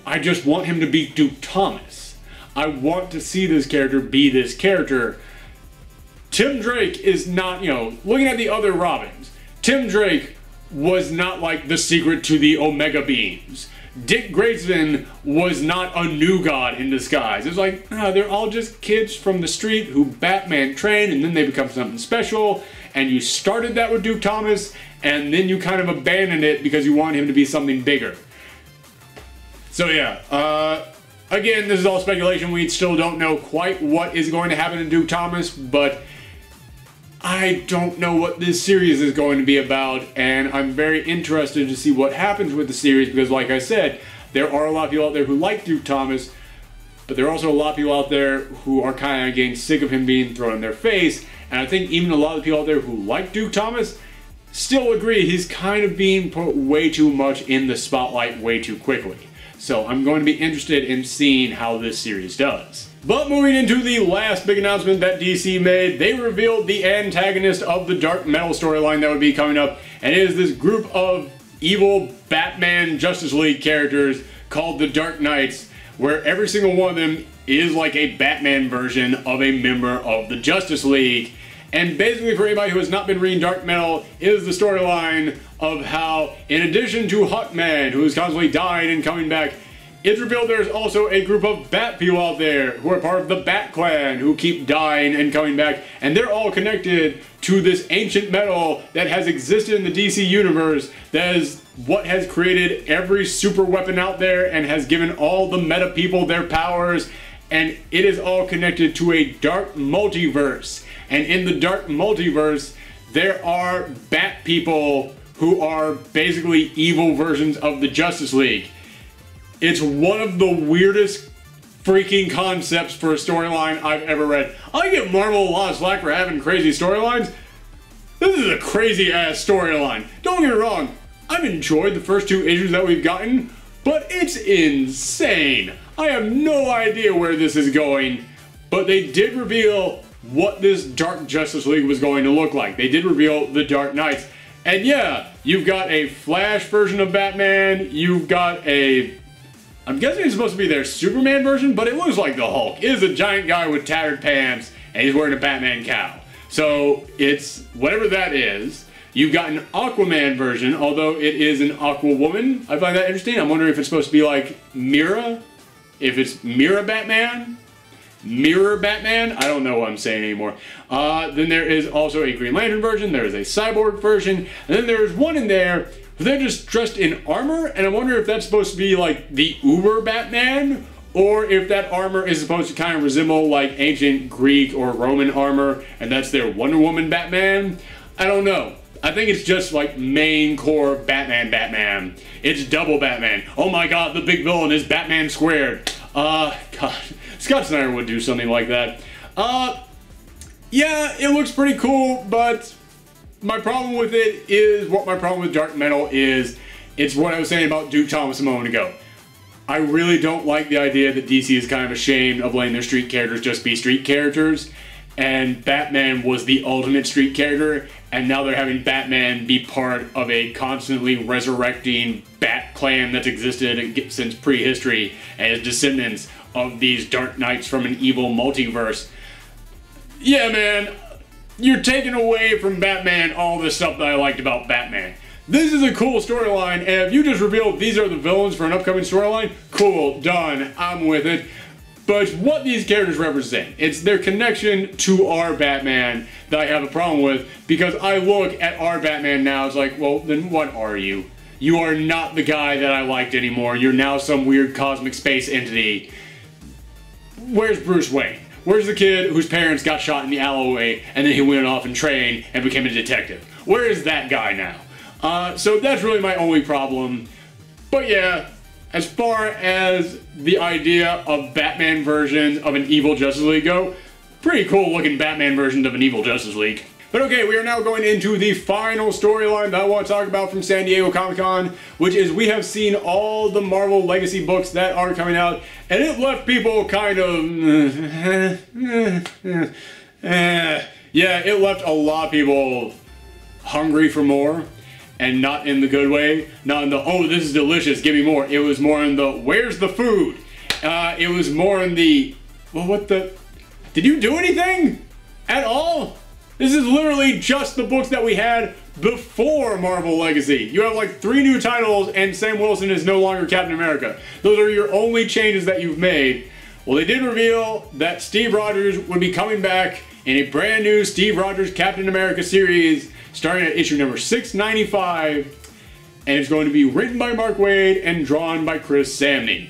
I just want him to be Duke Thomas. I want to see this character be this character. Tim Drake is not, you know, looking at the other Robins, Tim Drake was not like the secret to the Omega Beams. Dick Grayson was not a new god in disguise. It's like, they're all just kids from the street who Batman trained, and then they become something special, and you started that with Duke Thomas, and then you kind of abandoned it because you want him to be something bigger. So yeah, again, this is all speculation. We still don't know quite what is going to happen to Duke Thomas, but I don't know what this series is going to be about, and I'm very interested to see what happens with the series, because like I said, there are a lot of people out there who like Duke Thomas, but there are also a lot of people out there who are kind of getting sick of him being thrown in their face, and I think even a lot of people out there who like Duke Thomas still agree he's kind of being put way too much in the spotlight way too quickly. So I'm going to be interested in seeing how this series does. But moving into the last big announcement that DC made, they revealed the antagonist of the Dark Metal storyline that would be coming up, and it is this group of evil Batman Justice League characters called the Dark Knights, where every single one of them is like a Batman version of a member of the Justice League. And basically, for anybody who has not been reading Dark Metal, is the storyline of how, in addition to Hawkman, who is constantly dying and coming back, it's revealed there's also a group of Bat people out there who are part of the Bat Clan who keep dying and coming back, and they're all connected to this ancient metal that has existed in the DC universe, that is what has created every super weapon out there and has given all the meta people their powers, and it is all connected to a dark multiverse. And in the dark multiverse, there are Bat people who are basically evil versions of the Justice League. It's one of the weirdest freaking concepts for a storyline I've ever read. I give Marvel a lot of slack for having crazy storylines. This is a crazy ass storyline. Don't get me wrong, I've enjoyed the first 2 issues that we've gotten, but it's insane. I have no idea where this is going, but they did reveal what this Dark Justice League was going to look like. They did reveal the Dark Knights. And yeah, you've got a Flash version of Batman, you've got a, I'm guessing it's supposed to be their Superman version, but it looks like the Hulk. It is a giant guy with tattered pants, and he's wearing a Batman cowl. So it's whatever that is. You've got an Aquaman version, although it is an Aqua Woman. I find that interesting. I'm wondering if it's supposed to be like Mira, if it's Mira Batman, Mirror Batman. I don't know what I'm saying anymore. Then there is also a Green Lantern version. There is a Cyborg version, and then there's one in there. They're just dressed in armor, and I wonder if that's supposed to be like the Uber Batman, or if that armor is supposed to kind of resemble like ancient Greek or Roman armor, and that's their Wonder Woman Batman. I don't know. I think it's just like main core Batman. It's double Batman. Oh my god, the big villain is Batman squared. God, Scott Snyder would do something like that. Yeah, it looks pretty cool, but my problem with it is what my problem with Dark Metal is. It's what I was saying about Duke Thomas a moment ago. I really don't like the idea that DC is kind of ashamed of letting their street characters just be street characters. And Batman was the ultimate street character, and now they're having Batman be part of a constantly resurrecting Bat clan that's existed since prehistory, and his descendants of these Dark Knights from an evil multiverse. Yeah, man, you're taking away from Batman all the stuff that I liked about Batman. This is a cool storyline, and if you just revealed these are the villains for an upcoming storyline, cool, done, I'm with it. But it's what these characters represent. It's their connection to our Batman that I have a problem with, because I look at our Batman now, it's like, well, then what are you? You are not the guy that I liked anymore. You're now some weird cosmic space entity. Where's Bruce Wayne? Where's the kid whose parents got shot in the alleyway and then he went off and trained and became a detective? Where is that guy now? So that's really my only problem. But yeah, as far as the idea of Batman versions of an evil Justice League go, pretty cool looking Batman versions of an evil Justice League. But okay, we are now going into the final storyline that I want to talk about from San Diego Comic-Con, which is we have seen all the Marvel Legacy books that are coming out, and it left people kind of... yeah, it left a lot of people hungry for more, and not in the good way, not in the, oh, this is delicious, give me more. It was more in the, where's the food? It was more in the, well, what the, did you do anything at all? This is literally just the books that we had before Marvel Legacy. You have like 3 new titles and Sam Wilson is no longer Captain America. Those are your only changes that you've made. Well, they did reveal that Steve Rogers would be coming back in a brand new Steve Rogers Captain America series starting at issue number 695, and it's going to be written by Mark Waid and drawn by Chris Samnee.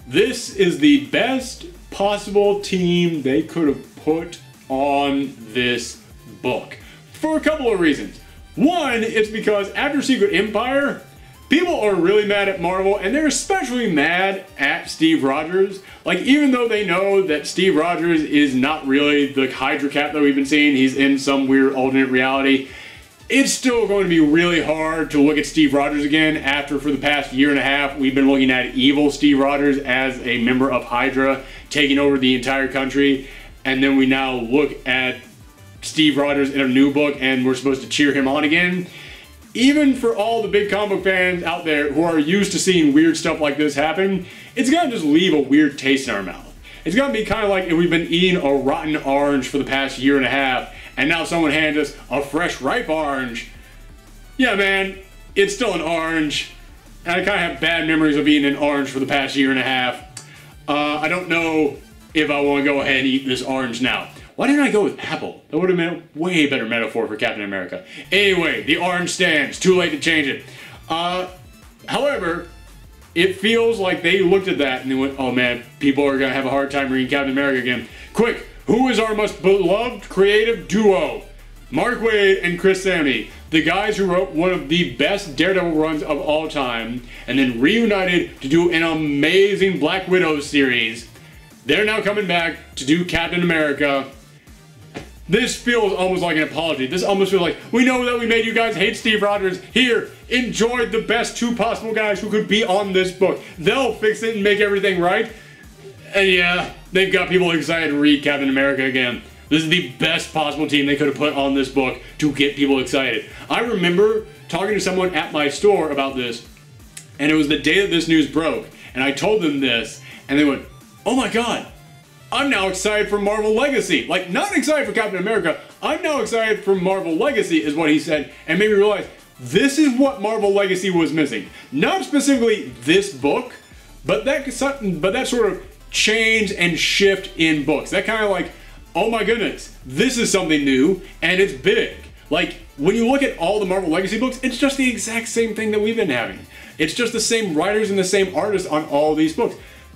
This is the best possible team they could have put on this book for a couple of reasons. One, it's because after Secret Empire, people are really mad at Marvel, and they're especially mad at Steve Rogers. Like, even though they know that Steve Rogers is not really the Hydra Cap that we've been seeing, he's in some weird alternate reality, it's still going to be really hard to look at Steve Rogers again after, for the past year and a half, we've been looking at evil Steve Rogers as a member of Hydra taking over the entire country. And then we now look at Steve Rogers in a new book and we're supposed to cheer him on again. Even for all the big comic book fans out there who are used to seeing weird stuff like this happen, it's gonna just leave a weird taste in our mouth. It's gonna be kind of like if we've been eating a rotten orange for the past year and a half and now someone hands us a fresh ripe orange. Yeah, man, it's still an orange. And I kind of have bad memories of eating an orange for the past year and a half. I don't know if I want to go ahead and eat this orange now. Why didn't I go with apple? That would have been a way better metaphor for Captain America. Anyway, the orange stands. Too late to change it. However, it feels like they looked at that and they went, oh man, people are going to have a hard time reading Captain America again. Quick, who is our most beloved creative duo? Mark Waid and Chris Samnee, the guys who wrote one of the best Daredevil runs of all time, and then reunited to do an amazing Black Widow series. They're now coming back to do Captain America. This feels almost like an apology. This almost feels like, we know that we made you guys hate Steve Rogers. Here, enjoy the best 2 possible guys who could be on this book. They'll fix it and make everything right. And yeah, they've got people excited to read Captain America again. This is the best possible team they could have put on this book to get people excited. I remember talking to someone at my store about this, and it was the day that this news broke, and I told them this, and they went, oh my god, I'm now excited for Marvel Legacy. Like, not excited for Captain America, I'm now excited for Marvel Legacy is what he said, and made me realize this is what Marvel Legacy was missing. Not specifically this book, but that sort of change and shift in books. That kind of like, oh my goodness, this is something new, and it's big. Like, when you look at all the Marvel Legacy books, it's just the exact same thing that we've been having. It's just the same writers and the same artists on all these books.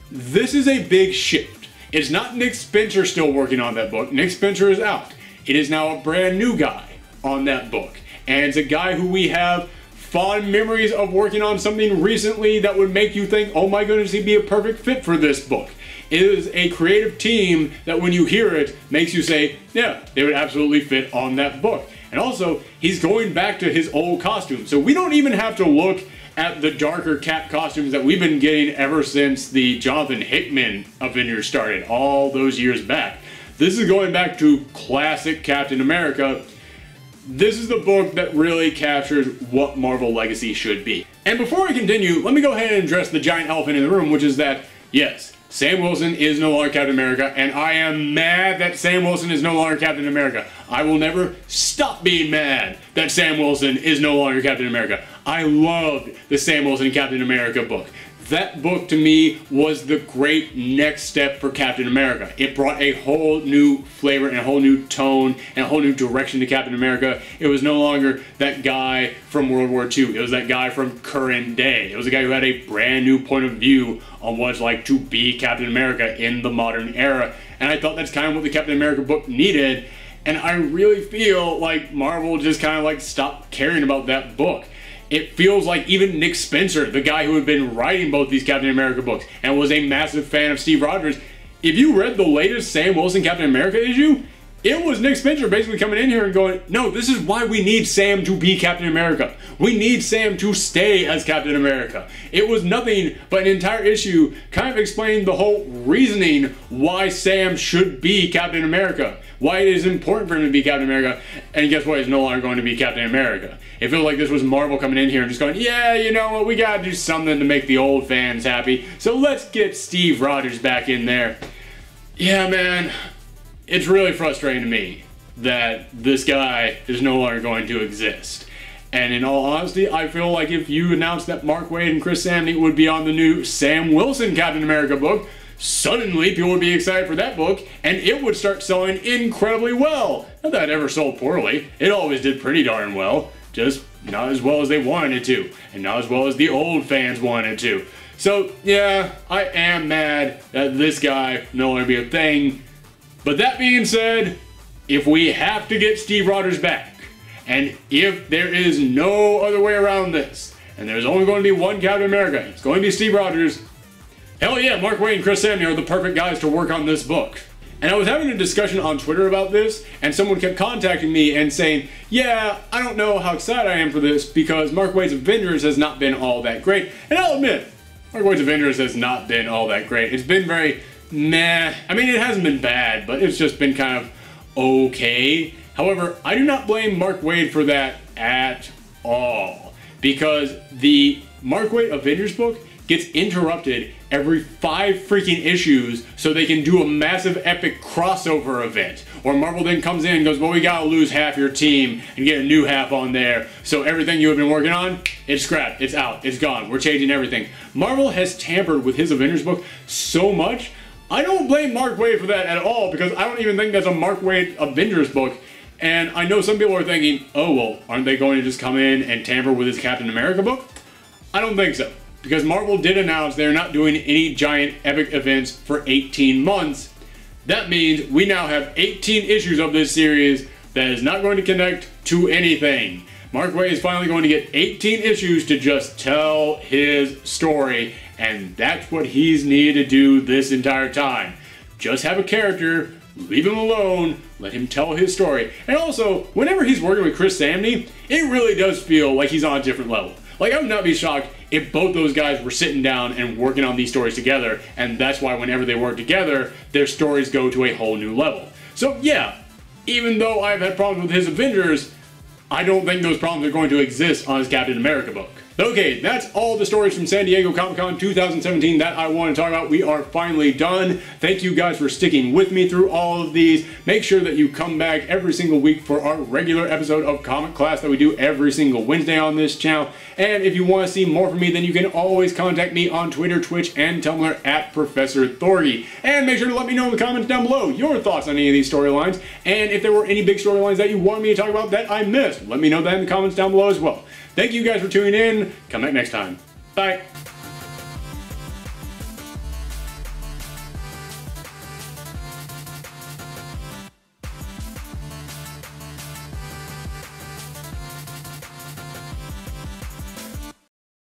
This is a big shift. It's not Nick Spencer still working on that book. Nick Spencer is out. It is now a brand new guy on that book. And it's a guy who we have fond memories of working on something recently that would make you think, oh my goodness, he'd be a perfect fit for this book. It is a creative team that when you hear it, makes you say, yeah, they would absolutely fit on that book. And also, he's going back to his old costume. So we don't even have to look at the darker Cap costumes that we've been getting ever since the Jonathan Hickman Avengers started all those years back. This is going back to classic Captain America. This is the book that really captures what Marvel Legacy should be. And before I continue, let me go ahead and address the giant elephant in the room, which is that, yes, Sam Wilson is no longer Captain America, and I am mad that Sam Wilson is no longer Captain America. I will never stop being mad that Sam Wilson is no longer Captain America. I loved the Sam Wilson Captain America book. That book, to me, was the great next step for Captain America. It brought a whole new flavor and a whole new tone and a whole new direction to Captain America. It was no longer that guy from World War II. It was that guy from current day. It was a guy who had a brand new point of view on what it's like to be Captain America in the modern era. And I thought that's kind of what the Captain America book needed. And I really feel like Marvel just kind of like stopped caring about that book. It feels like even Nick Spencer, the guy who had been writing both these Captain America books and was a massive fan of Steve Rogers, if you read the latest Sam Wilson Captain America issue, it was Nick Spencer basically coming in here and going, no, this is why we need Sam to be Captain America. We need Sam to stay as Captain America. It was nothing but an entire issue kind of explaining the whole reasoning why Sam should be Captain America, why it is important for him to be Captain America, and guess what? He's no longer going to be Captain America. It feels like this was Marvel coming in here and just going, yeah, you know what, we gotta do something to make the old fans happy, so let's get Steve Rogers back in there. Yeah, man. It's really frustrating to me that this guy is no longer going to exist. And in all honesty, I feel like if you announced that Mark Waid and Chris Samney would be on the new Sam Wilson Captain America book, suddenly people would be excited for that book, and it would start selling incredibly well. Not that it ever sold poorly. It always did pretty darn well. Just not as well as they wanted it to, and not as well as the old fans wanted it to. So, yeah, I am mad that this guy no longer be a thing. But that being said, if we have to get Steve Rogers back, and if there is no other way around this, and there's only going to be one Captain America, it's going to be Steve Rogers, hell yeah, Mark Waid and Chris Samney are the perfect guys to work on this book. And I was having a discussion on Twitter about this, and someone kept contacting me and saying, yeah, I don't know how excited I am for this because Mark Waid's Avengers has not been all that great. And I'll admit, Mark Waid's Avengers has not been all that great. It's been very meh. I mean, it hasn't been bad, but it's just been kind of okay. However, I do not blame Mark Waid for that at all, because the Mark Waid Avengers book gets interrupted every 5 freaking issues so they can do a massive epic crossover event. Or Marvel then comes in and goes, well, we gotta lose half your team and get a new half on there. So everything you have been working on, it's scrapped, it's out, it's gone. We're changing everything. Marvel has tampered with his Avengers book so much. I don't blame Mark Waid for that at all, because I don't even think that's a Mark Waid Avengers book. And I know some people are thinking, oh, well, aren't they going to just come in and tamper with his Captain America book? I don't think so. Because Marvel did announce they're not doing any giant epic events for 18 months. That means we now have 18 issues of this series that is not going to connect to anything. Mark Waid is finally going to get 18 issues to just tell his story, and that's what he's needed to do this entire time. Just have a character, leave him alone, let him tell his story. And also, whenever he's working with Chris Samney, it really does feel like he's on a different level. Like, I would not be shocked if both those guys were sitting down and working on these stories together, and that's why whenever they work together, their stories go to a whole new level. So yeah, even though I've had problems with his Avengers, I don't think those problems are going to exist on his Captain America book. Okay, that's all the stories from San Diego Comic-Con 2017 that I want to talk about. We are finally done. Thank you guys for sticking with me through all of these. Make sure that you come back every single week for our regular episode of Comic Class that we do every single Wednesday on this channel. And if you want to see more from me, then you can always contact me on Twitter, Twitch, and Tumblr at Professor Thorgy. And make sure to let me know in the comments down below your thoughts on any of these storylines. And if there were any big storylines that you wanted me to talk about that I missed, let me know that in the comments down below as well. Thank you guys for tuning in. Come back next time. Bye.